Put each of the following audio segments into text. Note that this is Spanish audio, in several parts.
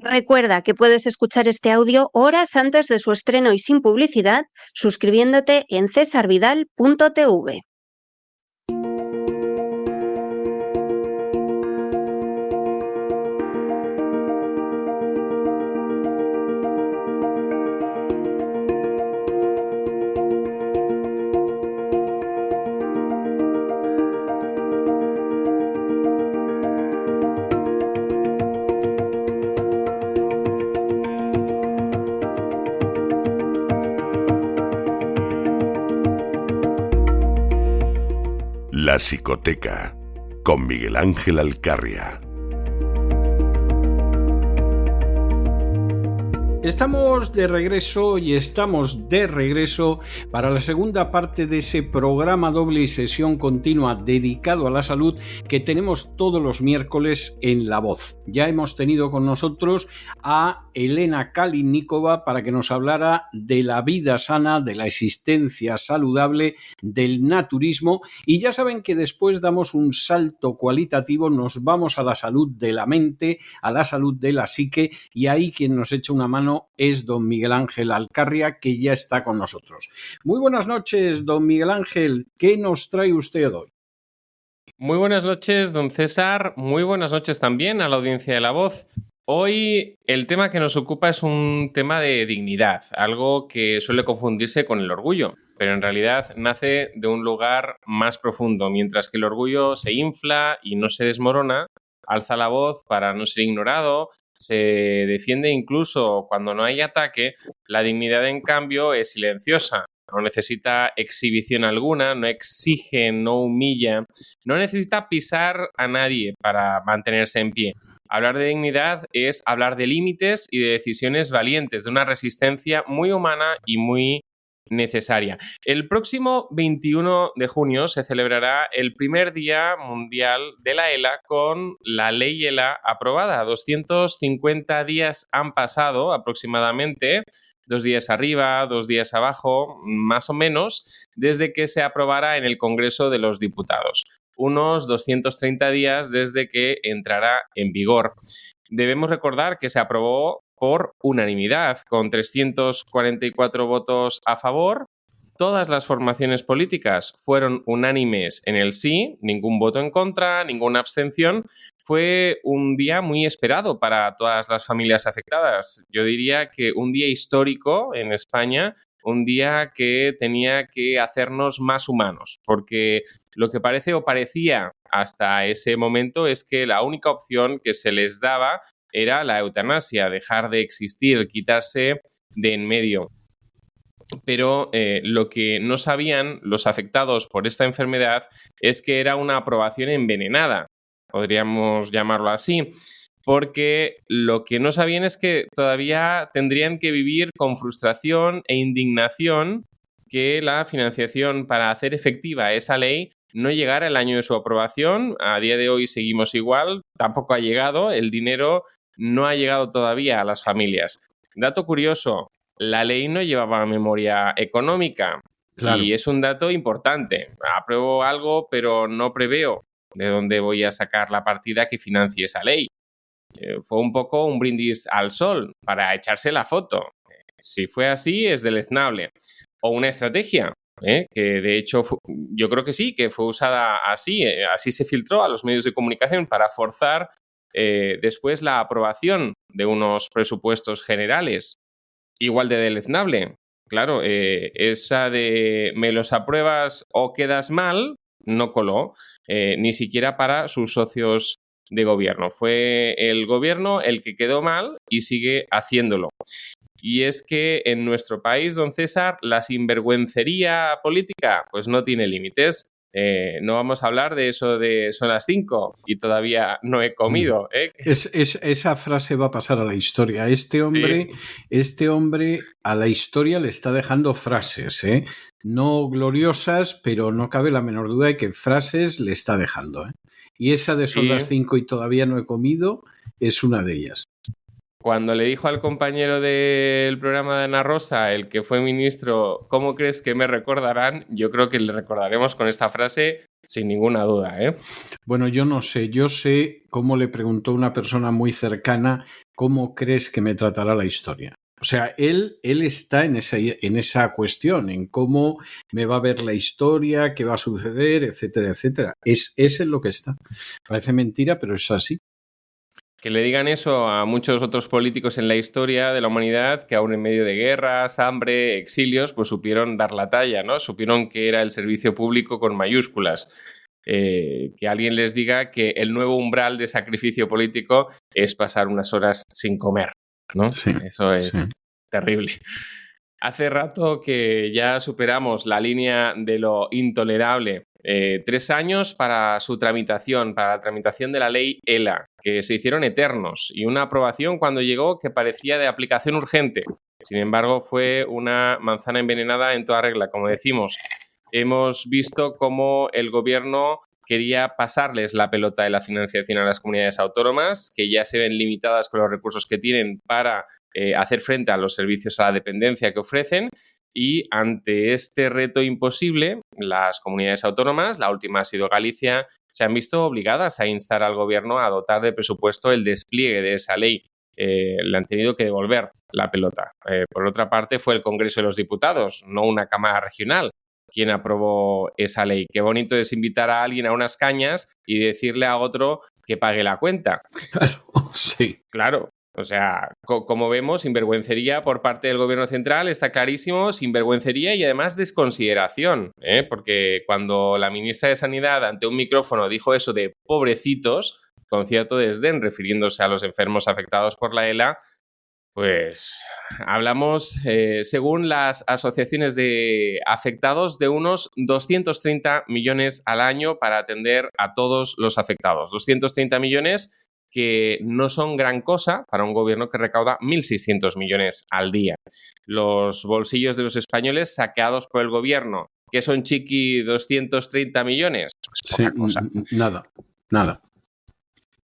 Recuerda que puedes escuchar este audio horas antes de su estreno y sin publicidad suscribiéndote en cesarvidal.tv. La Psicoteca, con Miguel Ángel Alcarria. Estamos de regreso para la segunda parte de ese programa doble y sesión continua dedicado a la salud que tenemos todos los miércoles en La Voz. Ya hemos tenido con nosotros a Elena Kalinnikova para que nos hablara de la vida sana, de la existencia saludable, del naturismo, y ya saben que después damos un salto cualitativo, nos vamos a la salud de la mente, a la salud de la psique, y ahí quien nos echa una mano es don Miguel Ángel Alcarria, que ya está con nosotros. Muy buenas noches, don Miguel Ángel. ¿Qué nos trae usted hoy? Muy buenas noches, don César. Muy buenas noches también a la audiencia de La Voz. Hoy el tema que nos ocupa es un tema de dignidad, algo que suele confundirse con el orgullo, pero en realidad nace de un lugar más profundo. Mientras que el orgullo se infla y no se desmorona, alza la voz para no ser ignorado, se defiende incluso cuando no hay ataque. La dignidad, en cambio, es silenciosa. No necesita exhibición alguna, no exige, no humilla, no necesita pisar a nadie para mantenerse en pie. Hablar de dignidad es hablar de límites y de decisiones valientes, de una resistencia muy humana y muy necesaria. El próximo 21 de junio se celebrará el primer Día Mundial de la ELA con la Ley ELA aprobada. 250 días han pasado aproximadamente, 2 días arriba, 2 días abajo, más o menos, desde que se aprobara en el Congreso de los Diputados. Unos 230 días desde que entrará en vigor. Debemos recordar que se aprobó por unanimidad, con 344 votos a favor. Todas las formaciones políticas fueron unánimes en el sí, ningún voto en contra, ninguna abstención. Fue un día muy esperado para todas las familias afectadas. Yo diría que un día histórico en España, un día que tenía que hacernos más humanos, porque lo que parece o parecía hasta ese momento es que la única opción que se les daba era la eutanasia, dejar de existir, quitarse de en medio. Pero lo que no sabían los afectados por esta enfermedad es que era una aprobación envenenada, podríamos llamarlo así, porque lo que no sabían es que todavía tendrían que vivir con frustración e indignación que la financiación para hacer efectiva esa ley no llegara el año de su aprobación. A día de hoy seguimos igual, tampoco ha llegado, el dinero no ha llegado todavía a las familias. Dato curioso, la ley no llevaba memoria económica. Claro. Y es un dato importante. Apruebo algo, pero no preveo de dónde voy a sacar la partida que financie esa ley. Fue un poco un brindis al sol para echarse la foto. Si fue así, es deleznable. O una estrategia, que de hecho yo creo que sí, que fue usada así. Así se filtró a los medios de comunicación para forzar después la aprobación de unos presupuestos generales. Igual de deleznable. Claro, esa de me los apruebas o quedas mal, no coló, ni siquiera para sus socios de gobierno. Fue el gobierno el que quedó mal y sigue haciéndolo. Y es que en nuestro país, don César, la sinvergüencería política pues no tiene límites. No vamos a hablar de eso de son las 5 y todavía no he comido. Esa frase va a pasar a la historia. Este hombre a la historia le está dejando frases, no gloriosas, pero no cabe la menor duda de que frases le está dejando. Y esa de son las 5 y todavía no he comido es una de ellas. Cuando le dijo al compañero del programa de Ana Rosa, el que fue ministro, ¿cómo crees que me recordarán? Yo creo que le recordaremos con esta frase sin ninguna duda, ¿eh? Bueno, yo no sé. Yo sé cómo le preguntó una persona muy cercana, ¿cómo crees que me tratará la historia? O sea, él está en esa cuestión, en cómo me va a ver la historia, qué va a suceder, etcétera, etcétera. Es en lo que está. Parece mentira, pero es así. Que le digan eso a muchos otros políticos en la historia de la humanidad que aún en medio de guerras, hambre, exilios, pues supieron dar la talla, ¿no? Supieron que era el servicio público con mayúsculas. Que alguien les diga que el nuevo umbral de sacrificio político es pasar unas horas sin comer, ¿no? Sí, eso es terrible. Hace rato que ya superamos la línea de lo intolerable. 3 años para su tramitación, para la tramitación de la ley ELA, que se hicieron eternos, y una aprobación cuando llegó que parecía de aplicación urgente. Sin embargo, fue una manzana envenenada en toda regla, como decimos. Hemos visto cómo el gobierno quería pasarles la pelota de la financiación a las comunidades autónomas, que ya se ven limitadas con los recursos que tienen para hacer frente a los servicios a la dependencia que ofrecen. Y ante este reto imposible, las comunidades autónomas, la última ha sido Galicia, se han visto obligadas a instar al gobierno a dotar de presupuesto el despliegue de esa ley. Le han tenido que devolver la pelota. Por otra parte, fue el Congreso de los Diputados, no una Cámara regional, quien aprobó esa ley. Qué bonito es invitar a alguien a unas cañas y decirle a otro que pague la cuenta. Claro, sí. Claro. O sea, como vemos, sinvergüencería por parte del gobierno central, está clarísimo, sinvergüencería y además desconsideración, ¿eh? Porque cuando la ministra de Sanidad ante un micrófono dijo eso de pobrecitos, con cierto desdén, refiriéndose a los enfermos afectados por la ELA, pues hablamos, según las asociaciones de afectados, de unos 230 millones al año para atender a todos los afectados. 230 millones que no son gran cosa para un gobierno que recauda 1.600 millones al día. Los bolsillos de los españoles saqueados por el gobierno, ¿qué son, chiqui, 230 millones? Pues poca cosa. Nada.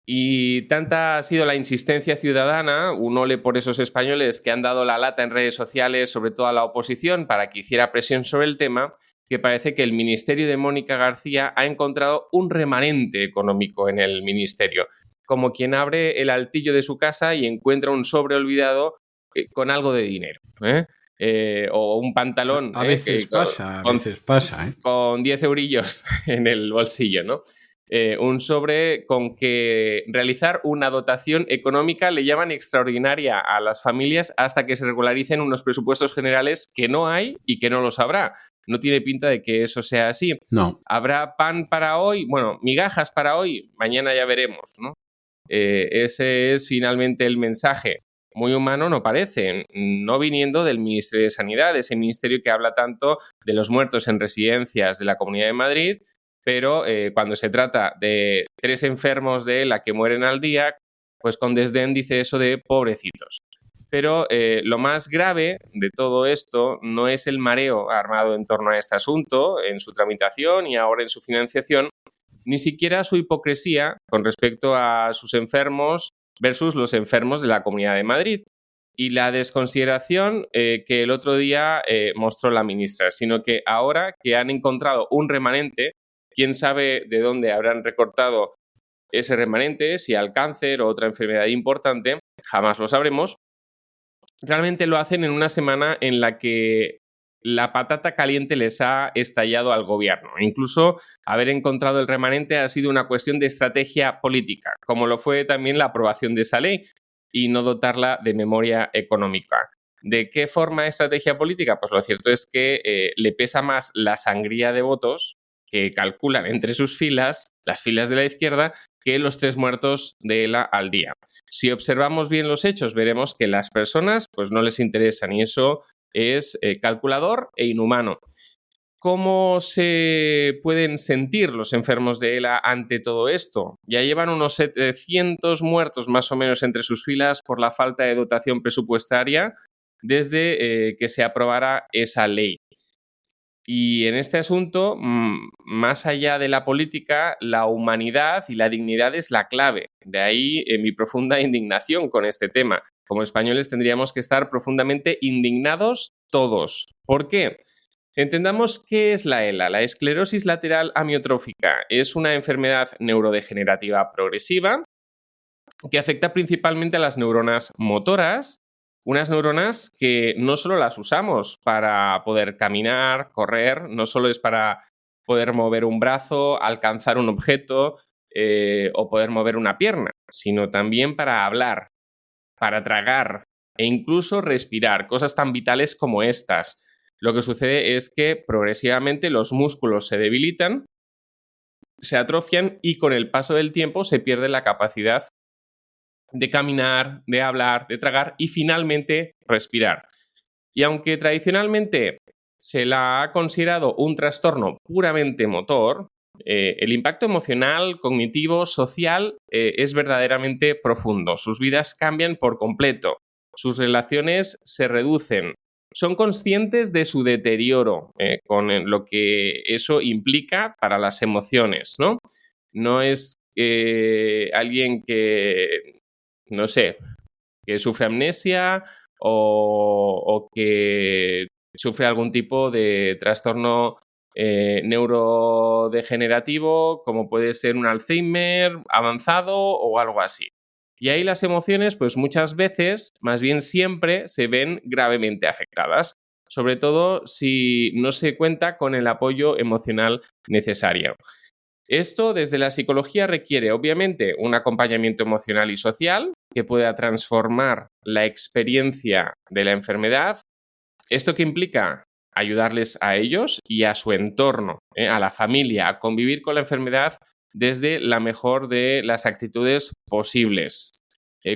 Y tanta ha sido la insistencia ciudadana, un ole por esos españoles que han dado la lata en redes sociales, sobre todo a la oposición, para que hiciera presión sobre el tema, que parece que el ministerio de Mónica García ha encontrado un remanente económico en el ministerio, como quien abre el altillo de su casa y encuentra un sobre olvidado con algo de dinero, o un pantalón. A veces pasa. Con 10 eurillos en el bolsillo, ¿no? Un sobre con que realizar una dotación económica le llaman extraordinaria a las familias hasta que se regularicen unos presupuestos generales que no hay y que no los habrá. No tiene pinta de que eso sea así. No. ¿Habrá pan para hoy? Bueno, migajas para hoy, mañana ya veremos, ¿no? Ese es finalmente el mensaje. Muy humano no parece, no viniendo del Ministerio de Sanidad, ese ministerio que habla tanto de los muertos en residencias de la Comunidad de Madrid, pero cuando se trata de 3 enfermos de ELA que mueren al día, pues con desdén dice eso de pobrecitos. Pero lo más grave de todo esto no es el mareo armado en torno a este asunto, en su tramitación y ahora en su financiación, ni siquiera su hipocresía con respecto a sus enfermos versus los enfermos de la Comunidad de Madrid y la desconsideración que el otro día mostró la ministra, sino que ahora que han encontrado un remanente, quién sabe de dónde habrán recortado ese remanente, si al cáncer o otra enfermedad importante, jamás lo sabremos. Realmente lo hacen en una semana en la que la patata caliente les ha estallado al gobierno. Incluso haber encontrado el remanente ha sido una cuestión de estrategia política, como lo fue también la aprobación de esa ley y no dotarla de memoria económica. ¿De qué forma estrategia política? Pues lo cierto es que le pesa más la sangría de votos que calculan entre sus filas, las filas de la izquierda, que los 3 muertos de ELA al día. Si observamos bien los hechos, veremos que las personas pues no les interesan y eso es calculador e inhumano. ¿Cómo se pueden sentir los enfermos de ELA ante todo esto? Ya llevan unos 700 muertos más o menos entre sus filas por la falta de dotación presupuestaria desde que se aprobara esa ley. Y en este asunto, más allá de la política, la humanidad y la dignidad es la clave. De ahí mi profunda indignación con este tema. como españoles tendríamos que estar profundamente indignados todos. ¿Por qué? Entendamos qué es la ELA. La esclerosis lateral amiotrófica es una enfermedad neurodegenerativa progresiva que afecta principalmente a las neuronas motoras, unas neuronas que no solo las usamos para poder caminar, correr, no solo es para poder mover un brazo, alcanzar un objeto o poder mover una pierna, sino también para hablar, para tragar e incluso respirar, cosas tan vitales como estas. Lo que sucede es que progresivamente los músculos se debilitan, se atrofian y con el paso del tiempo se pierde la capacidad de caminar, de hablar, de tragar y finalmente respirar. Y aunque tradicionalmente se la ha considerado un trastorno puramente motor, el impacto emocional, cognitivo, social es verdaderamente profundo. Sus vidas cambian por completo, sus relaciones se reducen, son conscientes de su deterioro, con lo que eso implica para las emociones, ¿no? No es alguien que, no sé, que sufre amnesia o que sufre algún tipo de trastorno neurodegenerativo, como puede ser un Alzheimer avanzado o algo así. Y ahí las emociones, pues muchas veces, más bien siempre, se ven gravemente afectadas, sobre todo si no se cuenta con el apoyo emocional necesario. Esto desde la psicología requiere, obviamente, un acompañamiento emocional y social que pueda transformar la experiencia de la enfermedad. ¿Esto qué implica? Ayudarles a ellos y a su entorno, a la familia, a convivir con la enfermedad desde la mejor de las actitudes posibles,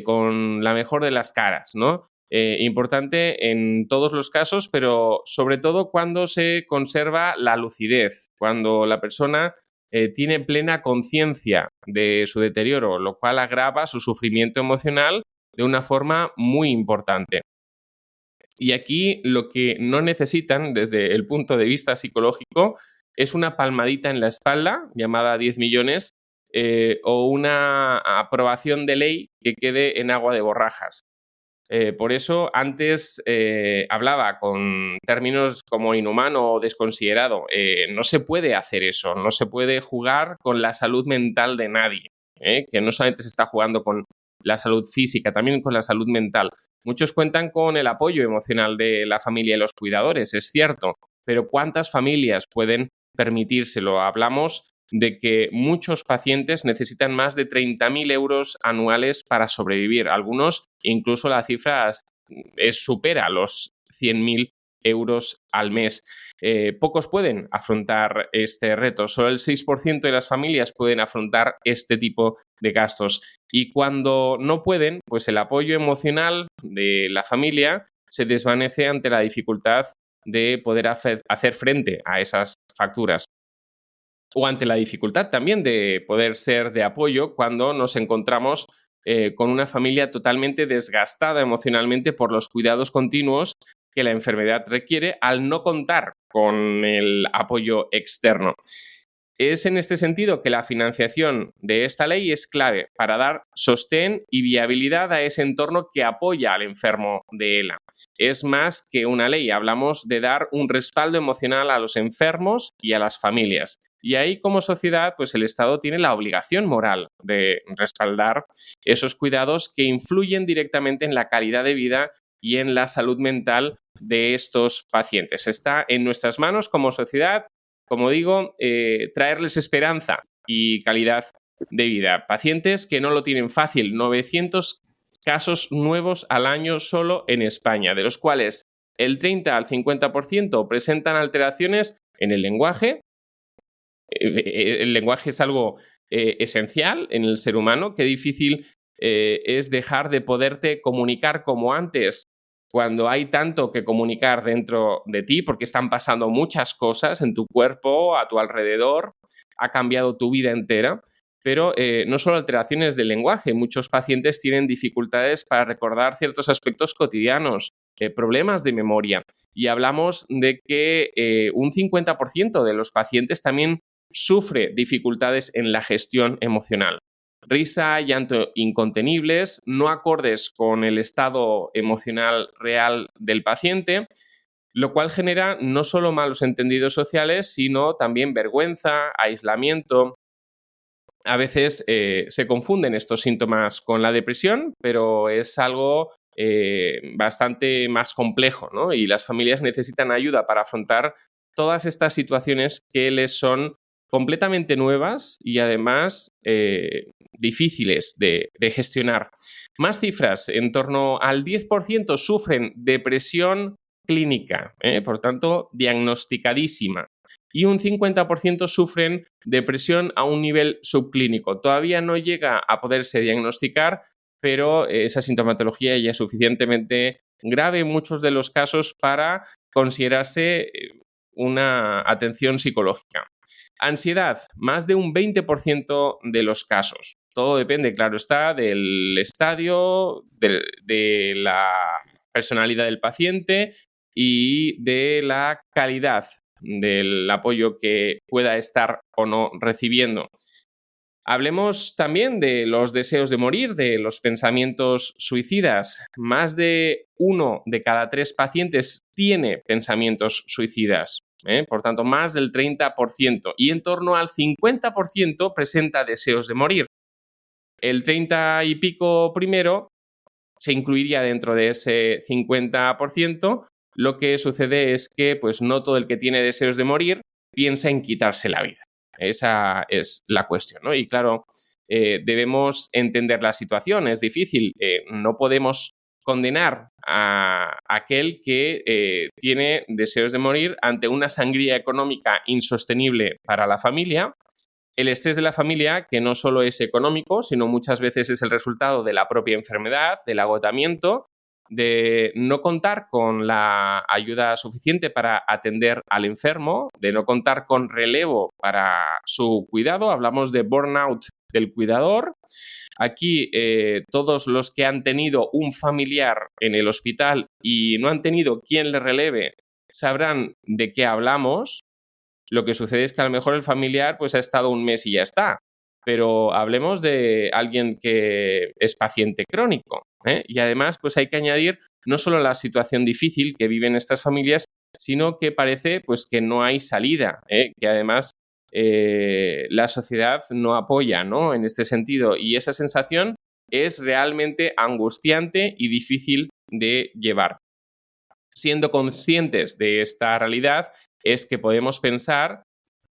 con la mejor de las caras, ¿no? Importante en todos los casos, pero sobre todo cuando se conserva la lucidez, cuando la persona tiene plena conciencia de su deterioro, lo cual agrava su sufrimiento emocional de una forma muy importante. Y aquí lo que no necesitan desde el punto de vista psicológico es una palmadita en la espalda, llamada 10 millones, o una aprobación de ley que quede en agua de borrajas. Por eso antes hablaba con términos como inhumano o desconsiderado. No se puede hacer eso, no se puede jugar con la salud mental de nadie, que no solamente se está jugando con la salud física, también con la salud mental. Muchos cuentan con el apoyo emocional de la familia y los cuidadores, es cierto, pero ¿cuántas familias pueden permitírselo? Hablamos de que muchos pacientes necesitan más de 30.000 euros anuales para sobrevivir. Algunos, incluso la cifra supera los 100.000 euros al mes. Pocos pueden afrontar este reto. Solo el 6% de las familias pueden afrontar este tipo de gastos. Y cuando no pueden, pues el apoyo emocional de la familia se desvanece ante la dificultad de poder hacer frente a esas facturas. O ante la dificultad también de poder ser de apoyo cuando nos encontramos con una familia totalmente desgastada emocionalmente por los cuidados continuos que la enfermedad requiere al no contar con el apoyo externo. Es en este sentido que la financiación de esta ley es clave para dar sostén y viabilidad a ese entorno que apoya al enfermo de ELA. Es más que una ley, hablamos de dar un respaldo emocional a los enfermos y a las familias. Y ahí, como sociedad, pues el Estado tiene la obligación moral de respaldar esos cuidados que influyen directamente en la calidad de vida y en la salud mental de estos pacientes. Está en nuestras manos como sociedad, como digo, traerles esperanza y calidad de vida. Pacientes que no lo tienen fácil, 900 casos nuevos al año solo en España, de los cuales el 30 al 50% presentan alteraciones en el lenguaje. El lenguaje es algo esencial en el ser humano. Qué difícil es dejar de poderte comunicar como antes cuando hay tanto que comunicar dentro de ti, porque están pasando muchas cosas en tu cuerpo, a tu alrededor, ha cambiado tu vida entera. Pero no solo alteraciones del lenguaje, muchos pacientes tienen dificultades para recordar ciertos aspectos cotidianos, problemas de memoria. Y hablamos de que un 50% de los pacientes también sufre dificultades en la gestión emocional. risa, llanto incontenibles, no acordes con el estado emocional real del paciente, lo cual genera no solo malos entendidos sociales, sino también vergüenza, aislamiento. A veces se confunden estos síntomas con la depresión, pero es algo bastante más complejo, ¿no? Y las familias necesitan ayuda para afrontar todas estas situaciones que les son completamente nuevas y además difíciles de gestionar. Más cifras, en torno al 10% sufren depresión clínica, por tanto, diagnosticadísima. Y un 50% sufren depresión a un nivel subclínico. Todavía no llega a poderse diagnosticar, pero esa sintomatología ya es suficientemente grave en muchos de los casos para considerarse una atención psicológica. Ansiedad, más de un 20% de los casos. Todo depende, claro está, del estadio, de la personalidad del paciente y de la calidad del apoyo que pueda estar o no recibiendo. Hablemos también de los deseos de morir, de los pensamientos suicidas. Más de 1 de cada 3 pacientes tiene pensamientos suicidas. Por tanto, más del 30%. Y en torno al 50% presenta deseos de morir. El 30 y pico primero se incluiría dentro de ese 50%. Lo que sucede es que pues, no todo el que tiene deseos de morir piensa en quitarse la vida. Esa es la cuestión, ¿no? Y claro, debemos entender la situación. Es difícil. No podemos condenar a aquel que tiene deseos de morir ante una sangría económica insostenible para la familia. El estrés de la familia, que no solo es económico, sino muchas veces es el resultado de la propia enfermedad, del agotamiento, de no contar con la ayuda suficiente para atender al enfermo, de no contar con relevo para su cuidado. Hablamos de burnout del cuidador. Aquí todos los que han tenido un familiar en el hospital y no han tenido quien le releve sabrán de qué hablamos. Lo que sucede es que a lo mejor el familiar pues, ha estado un mes y ya está. Pero hablemos de alguien que es paciente crónico, y además pues hay que añadir no solo la situación difícil que viven estas familias, sino que parece pues que no hay salida, que además la sociedad no apoya, ¿no? En este sentido, y esa sensación es realmente angustiante y difícil de llevar. Siendo conscientes de esta realidad, es que podemos pensar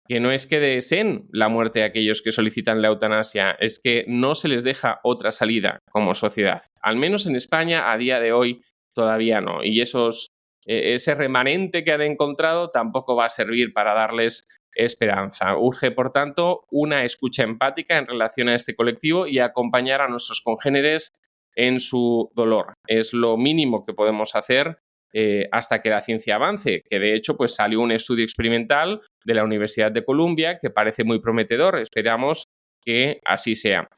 que no es que deseen la muerte a aquellos que solicitan la eutanasia, es que no se les deja otra salida como sociedad. Al menos en España, a día de hoy, todavía no. Y ese remanente que han encontrado tampoco va a servir para darles esperanza. Urge, por tanto, una escucha empática en relación a este colectivo y acompañar a nuestros congéneres en su dolor. Es lo mínimo que podemos hacer hasta que la ciencia avance, que de hecho pues salió un estudio experimental de la Universidad de Columbia que parece muy prometedor. Esperamos que así sea.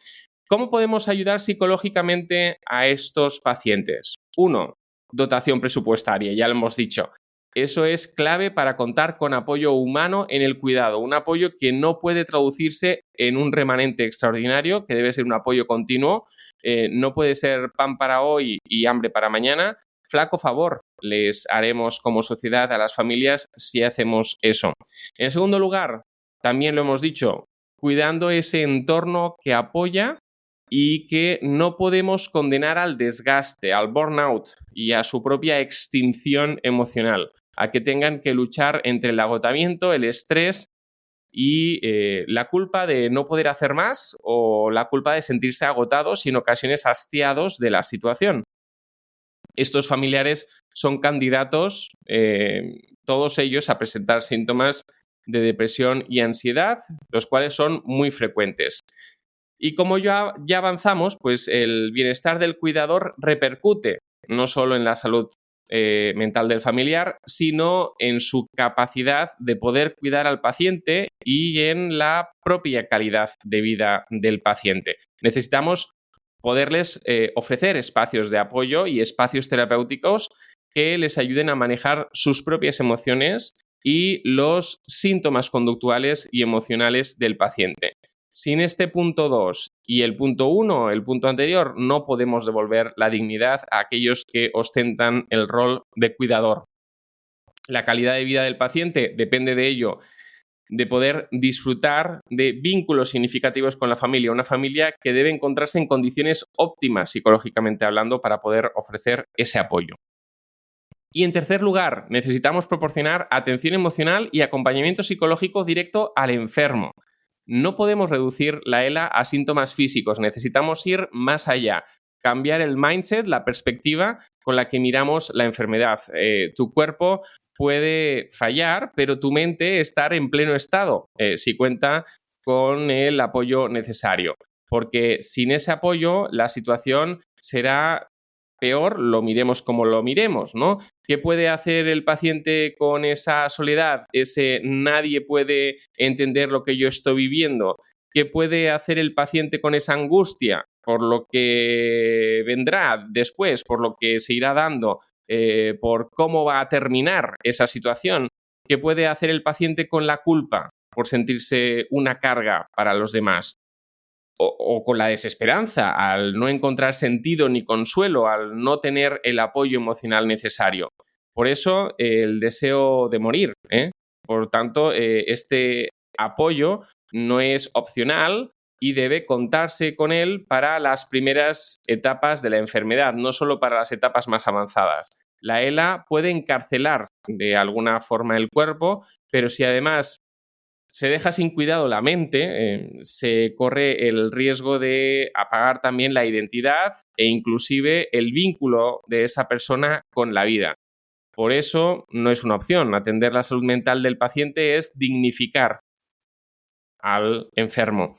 ¿Cómo podemos ayudar psicológicamente a estos pacientes? 1. Dotación presupuestaria, ya lo hemos dicho. Eso es clave para contar con apoyo humano en el cuidado, un apoyo que no puede traducirse en un remanente extraordinario, que debe ser un apoyo continuo, no puede ser pan para hoy y hambre para mañana. Flaco favor les haremos como sociedad a las familias si hacemos eso. En segundo lugar, también lo hemos dicho, cuidando ese entorno que apoya y que no podemos condenar al desgaste, al burnout y a su propia extinción emocional, a que tengan que luchar entre el agotamiento, el estrés y la culpa de no poder hacer más o la culpa de sentirse agotados y en ocasiones hastiados de la situación. Estos familiares son candidatos, todos ellos, a presentar síntomas de depresión y ansiedad, los cuales son muy frecuentes. Y como ya avanzamos, pues el bienestar del cuidador repercute no solo en la salud mental del familiar, sino en su capacidad de poder cuidar al paciente y en la propia calidad de vida del paciente. Necesitamos poderles ofrecer espacios de apoyo y espacios terapéuticos que les ayuden a manejar sus propias emociones y los síntomas conductuales y emocionales del paciente. Sin este punto 2 y el punto 1, el punto anterior, no podemos devolver la dignidad a aquellos que ostentan el rol de cuidador. La calidad de vida del paciente depende de ello, de poder disfrutar de vínculos significativos con la familia, una familia que debe encontrarse en condiciones óptimas psicológicamente hablando para poder ofrecer ese apoyo. Y en tercer lugar, necesitamos proporcionar atención emocional y acompañamiento psicológico directo al enfermo. No podemos reducir la ELA a síntomas físicos, necesitamos ir más allá, cambiar el mindset, la perspectiva con la que miramos la enfermedad. Tu cuerpo puede fallar, pero tu mente estar en pleno estado si cuenta con el apoyo necesario, porque sin ese apoyo la situación será peor, lo miremos como lo miremos, ¿no? ¿Qué puede hacer el paciente con esa soledad? Ese nadie puede entender lo que yo estoy viviendo. ¿Qué puede hacer el paciente con esa angustia por lo que vendrá después, por lo que se irá dando, por cómo va a terminar esa situación? ¿Qué puede hacer el paciente con la culpa por sentirse una carga para los demás? O con la desesperanza, al no encontrar sentido ni consuelo, al no tener el apoyo emocional necesario. Por eso, el deseo de morir. Por tanto, este apoyo no es opcional y debe contarse con él para las primeras etapas de la enfermedad, no solo para las etapas más avanzadas. La ELA puede encarcelar de alguna forma el cuerpo, pero si además se deja sin cuidado la mente, se corre el riesgo de apagar también la identidad e inclusive el vínculo de esa persona con la vida. Por eso no es una opción. Atender la salud mental del paciente es dignificar al enfermo.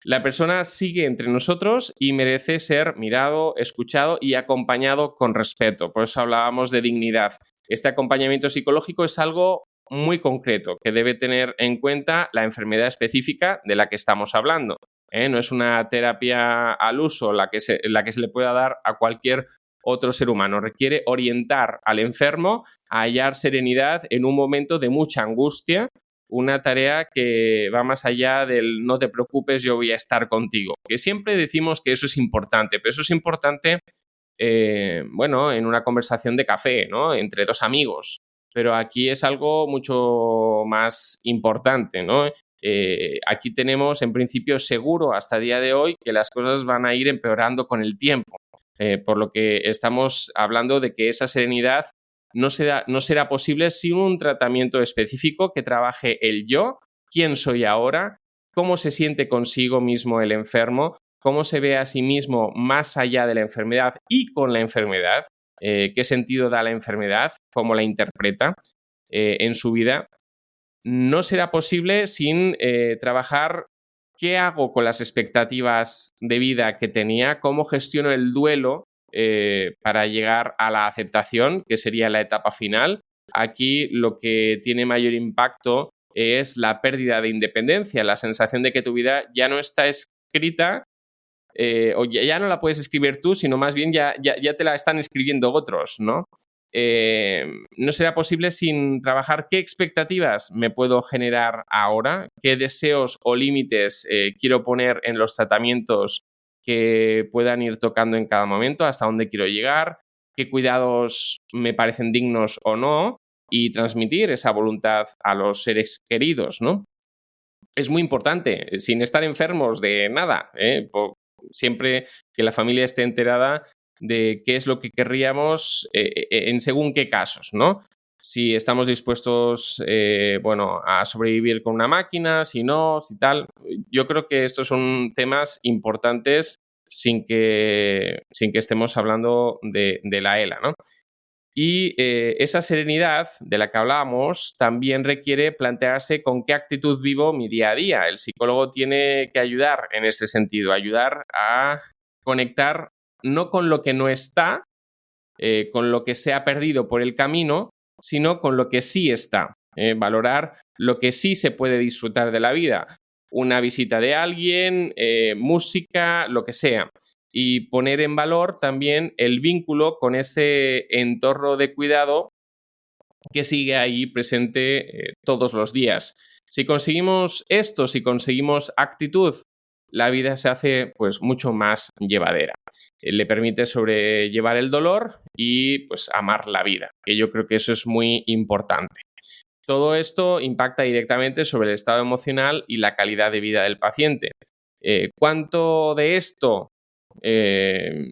La persona sigue entre nosotros y merece ser mirado, escuchado y acompañado con respeto. Por eso hablábamos de dignidad. Este acompañamiento psicológico es algo muy concreto que debe tener en cuenta la enfermedad específica de la que estamos hablando. No es una terapia al uso la que se le pueda dar a cualquier otro ser humano. Requiere orientar al enfermo a hallar serenidad en un momento de mucha angustia, una tarea que va más allá del no te preocupes, yo voy a estar contigo. Que siempre decimos que eso es importante, pero eso es importante en una conversación de café, ¿no? Entre dos amigos. Pero aquí es algo mucho más importante, ¿no? Aquí tenemos, en principio, seguro hasta el día de hoy que las cosas van a ir empeorando con el tiempo, por lo que estamos hablando de que esa serenidad no será posible sin un tratamiento específico que trabaje el yo, quién soy ahora, cómo se siente consigo mismo el enfermo, cómo se ve a sí mismo más allá de la enfermedad y con la enfermedad, qué sentido da la enfermedad, cómo la interpreta en su vida. No será posible sin trabajar qué hago con las expectativas de vida que tenía, cómo gestiono el duelo para llegar a la aceptación, que sería la etapa final. Aquí lo que tiene mayor impacto es la pérdida de independencia, la sensación de que tu vida ya no está escrita o ya no la puedes escribir tú, sino más bien ya te la están escribiendo otros, ¿no? No será posible sin trabajar qué expectativas me puedo generar ahora, qué deseos o límites quiero poner en los tratamientos que puedan ir tocando en cada momento, hasta dónde quiero llegar, qué cuidados me parecen dignos o no, y transmitir esa voluntad a los seres queridos, ¿no? Es muy importante, sin estar enfermos de nada, siempre que la familia esté enterada de qué es lo que querríamos en según qué casos, ¿no? Si estamos dispuestos, a sobrevivir con una máquina, si no, si tal. Yo creo que estos son temas importantes sin que estemos hablando de la ELA, ¿no? Y esa serenidad de la que hablábamos también requiere plantearse con qué actitud vivo mi día a día. El psicólogo tiene que ayudar en este sentido, ayudar a conectar no con lo que no está, con lo que se ha perdido por el camino, sino con lo que sí está. Valorar lo que sí se puede disfrutar de la vida. Una visita de alguien, música, lo que sea. Y poner en valor también el vínculo con ese entorno de cuidado que sigue ahí presente todos los días. Si conseguimos esto, si conseguimos actitud la vida se hace pues mucho más llevadera. Le permite sobrellevar el dolor y pues amar la vida, que yo creo que eso es muy importante. Todo esto impacta directamente sobre el estado emocional y la calidad de vida del paciente. ¿Cuánto de esto, qué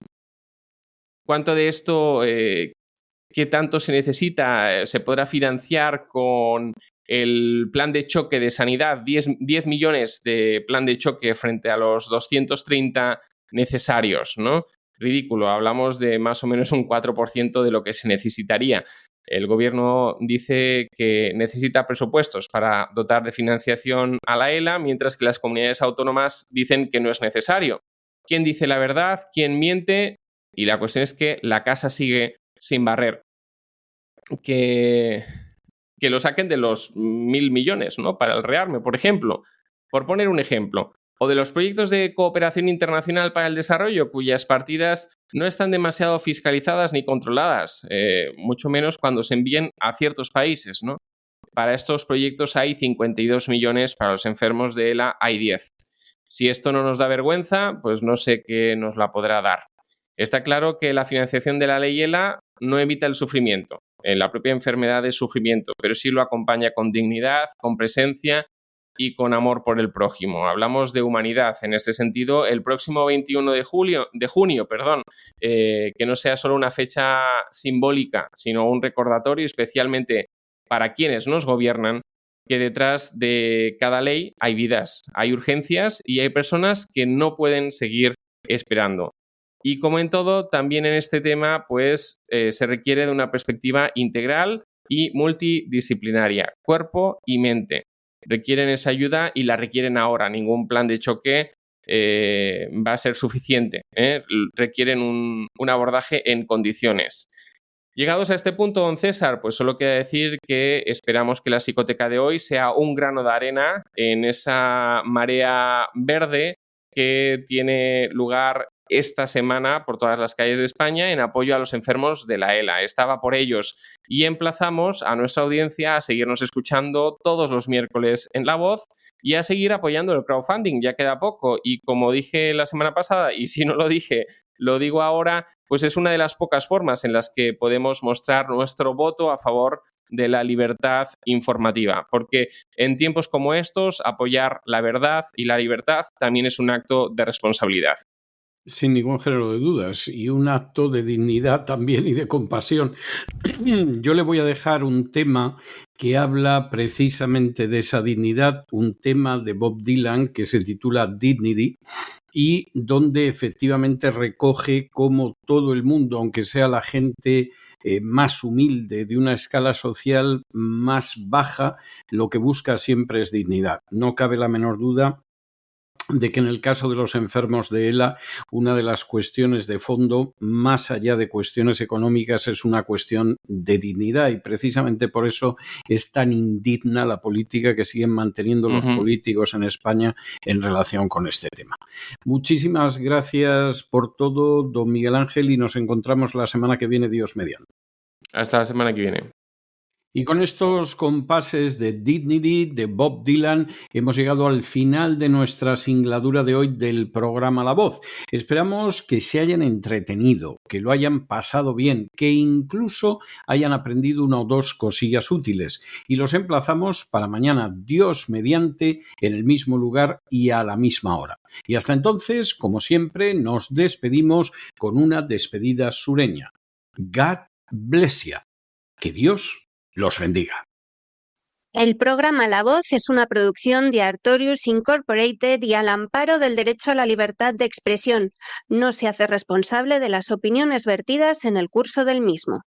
tanto se necesita, se podrá financiar con el plan de choque de sanidad? 10 millones de plan de choque frente a los 230 necesarios, ¿no? Ridículo, hablamos de más o menos un 4% de lo que se necesitaría. El gobierno dice que necesita presupuestos para dotar de financiación a la ELA, mientras que las comunidades autónomas dicen que no es necesario. ¿Quién dice la verdad? ¿Quién miente? Y la cuestión es que la casa sigue sin barrer. Que lo saquen de los 1.000 millones, ¿no? Para el REARME, por ejemplo. Por poner un ejemplo. O de los proyectos de cooperación internacional para el desarrollo, cuyas partidas no están demasiado fiscalizadas ni controladas, mucho menos cuando se envíen a ciertos países, ¿no? Para estos proyectos hay 52 millones, para los enfermos de ELA hay 10. Si esto no nos da vergüenza, pues no sé qué nos la podrá dar. Está claro que la financiación de la ley ELA no evita el sufrimiento, la propia enfermedad es sufrimiento, pero sí lo acompaña con dignidad, con presencia y con amor por el prójimo. Hablamos de humanidad. En este sentido, el próximo 21 de junio, que no sea solo una fecha simbólica, sino un recordatorio, especialmente para quienes nos gobiernan, que detrás de cada ley hay vidas, hay urgencias y hay personas que no pueden seguir esperando. Y como en todo, también en este tema, pues se requiere de una perspectiva integral y multidisciplinaria, cuerpo y mente. Requieren esa ayuda y la requieren ahora. Ningún plan de choque va a ser suficiente. Requieren un abordaje en condiciones. Llegados a este punto, don César, pues solo queda decir que esperamos que la psicoteca de hoy sea un grano de arena en esa marea verde que tiene lugar esta semana por todas las calles de España en apoyo a los enfermos de la ELA. Estaba por ellos y emplazamos a nuestra audiencia a seguirnos escuchando todos los miércoles en La Voz y a seguir apoyando el crowdfunding. Ya queda poco y como dije la semana pasada, y si no lo dije, lo digo ahora, pues es una de las pocas formas en las que podemos mostrar nuestro voto a favor de la libertad informativa, porque en tiempos como estos apoyar la verdad y la libertad también es un acto de responsabilidad. Sin ningún género de dudas, y un acto de dignidad también y de compasión. Yo le voy a dejar un tema que habla precisamente de esa dignidad, un tema de Bob Dylan que se titula Dignity, y donde efectivamente recoge cómo todo el mundo, aunque sea la gente más humilde, de una escala social más baja, lo que busca siempre es dignidad. No cabe la menor duda de que en el caso de los enfermos de ELA, una de las cuestiones de fondo, más allá de cuestiones económicas, es una cuestión de dignidad, y precisamente por eso es tan indigna la política que siguen manteniendo los políticos en España en relación con este tema. Muchísimas gracias por todo, don Miguel Ángel, y nos encontramos la semana que viene, Dios mediante. Hasta la semana que viene. Y con estos compases de Dignity de Bob Dylan hemos llegado al final de nuestra singladura de hoy del programa La Voz. Esperamos que se hayan entretenido, que lo hayan pasado bien, que incluso hayan aprendido una o dos cosillas útiles. Y los emplazamos para mañana, Dios mediante, en el mismo lugar y a la misma hora. Y hasta entonces, como siempre, nos despedimos con una despedida sureña. God bless you. Que Dios los bendiga. El programa La Voz es una producción de Artorius Incorporated y al amparo del derecho a la libertad de expresión. No se hace responsable de las opiniones vertidas en el curso del mismo.